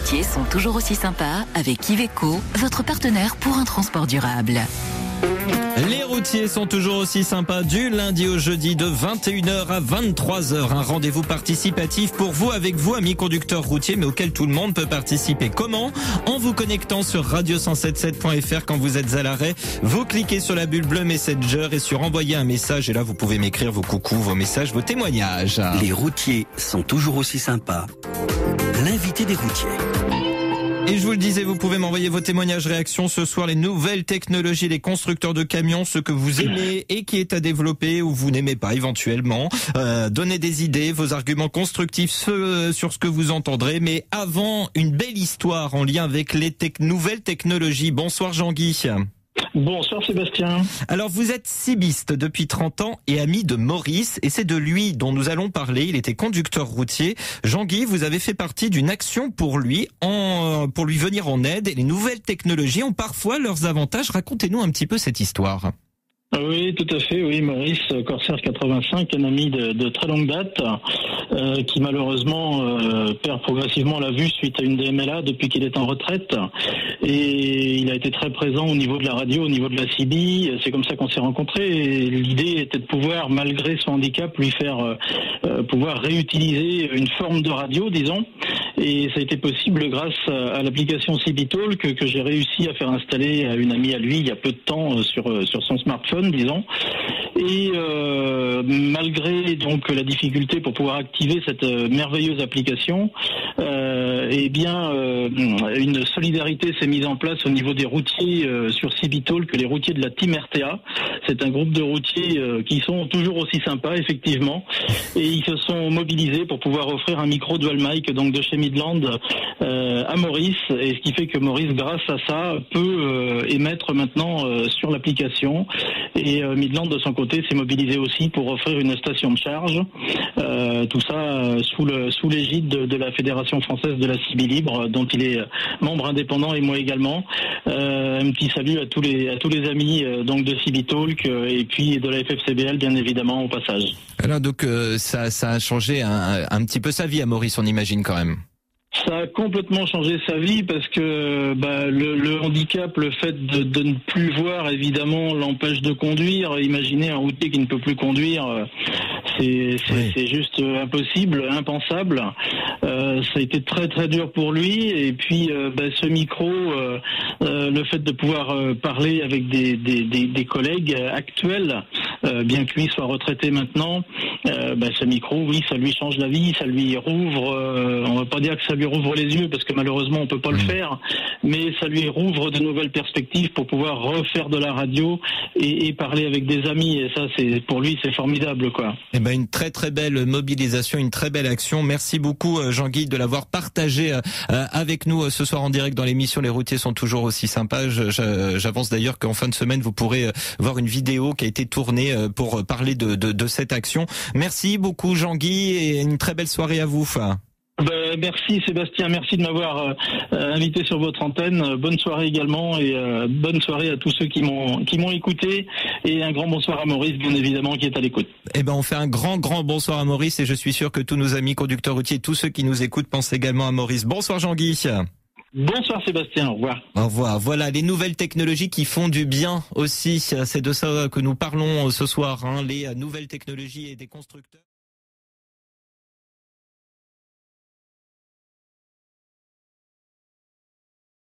routiers sont toujours aussi sympas avec Iveco, votre partenaire pour un transport durable. Les routiers sont toujours aussi sympas du lundi au jeudi de 21h à 23h. Un rendez-vous participatif pour vous, avec vous, amis conducteurs routiers, mais auquel tout le monde peut participer. Comment ? En vous connectant sur radio177.fr quand vous êtes à l'arrêt. Vous cliquez sur la bulle bleue Messenger et sur envoyer un message. Et là, vous pouvez m'écrire vos coucous, vos messages, vos témoignages. Les routiers sont toujours aussi sympas. L'invité des routiers. Et je vous le disais, vous pouvez m'envoyer vos témoignages, réactions ce soir, les nouvelles technologies, les constructeurs de camions, ce que vous aimez et qui est à développer ou vous n'aimez pas éventuellement. Donnez des idées, vos arguments constructifs sur ce que vous entendrez. Mais avant, une belle histoire en lien avec les nouvelles technologies. Bonsoir Jean-Guy. Bonsoir Sébastien. Alors vous êtes cibiste depuis 30 ans et ami de Maurice, et c'est de lui dont nous allons parler. Il était conducteur routier. Jean-Guy, vous avez fait partie d'une action pour lui venir en aide. Et les nouvelles technologies ont parfois leurs avantages. Racontez-nous un petit peu cette histoire. Oui, tout à fait. Oui, Maurice, Corsair 85, un ami de très longue date, qui malheureusement perd progressivement la vue suite à une DMLA depuis qu'il est en retraite. Et il a été très présent au niveau de la radio, au niveau de la CB. C'est comme ça qu'on s'est rencontrés. Et l'idée était de pouvoir, malgré son handicap, lui faire pouvoir réutiliser une forme de radio, disons. Et ça a été possible grâce à l'application CB Talk que j'ai réussi à faire installer à une amie à lui il y a peu de temps sur son smartphone, disons. Et malgré donc la difficulté pour pouvoir activer cette merveilleuse application, une solidarité s'est mise en place au niveau des routiers sur CB Talk, les routiers de la Team RTA. C'est un groupe de routiers qui sont toujours aussi sympas, effectivement, et ils se sont mobilisés pour pouvoir offrir un micro dual mic donc de chez Midland à Maurice, et ce qui fait que Maurice, grâce à ça, peut émettre maintenant sur l'application. Et Midland, de son côté, s'est mobilisé aussi pour offrir une station de charge. Tout ça sous l'égide de la Fédération française de la CB Libre, dont il est membre indépendant, et moi également. Un petit salut à tous les amis donc de CB Talk et puis de la FFCBL, bien évidemment, au passage. Alors donc ça a changé un petit peu sa vie à Maurice, on imagine quand même. Ça a complètement changé sa vie parce que le handicap, le fait de ne plus voir, évidemment, l'empêche de conduire. Imaginez un routier qui ne peut plus conduire, c'est juste impossible, impensable. Ça a été très très dur pour lui. Et puis ce micro, le fait de pouvoir parler avec des collègues actuels, bien que lui soit retraité maintenant, ce micro, oui, ça lui change la vie, ça lui rouvre. On va pas dire que ça lui rouvre les yeux parce que malheureusement on peut pas le faire, mais ça lui rouvre de nouvelles perspectives pour pouvoir refaire de la radio et parler avec des amis, et ça pour lui c'est formidable quoi. Eh ben une très très belle mobilisation, une très belle action. Merci beaucoup Jean-Guy de l'avoir partagé avec nous ce soir en direct dans l'émission. Les routiers sont toujours aussi sympas. J'avance d'ailleurs qu'en fin de semaine vous pourrez voir une vidéo qui a été tournée pour parler de cette action. Merci beaucoup Jean-Guy et une très belle soirée à vous. Merci Sébastien, merci de m'avoir invité sur votre antenne. Bonne soirée également, et bonne soirée à tous ceux qui m'ont écouté, et un grand bonsoir à Maurice, bien évidemment, qui est à l'écoute. Eh ben on fait un grand bonsoir à Maurice, et je suis sûr que tous nos amis conducteurs routiers, tous ceux qui nous écoutent pensent également à Maurice. Bonsoir Jean-Guy. Bonsoir Sébastien, au revoir. Au revoir. Voilà, les nouvelles technologies qui font du bien aussi. C'est de ça que nous parlons ce soir, les nouvelles technologies et des constructeurs.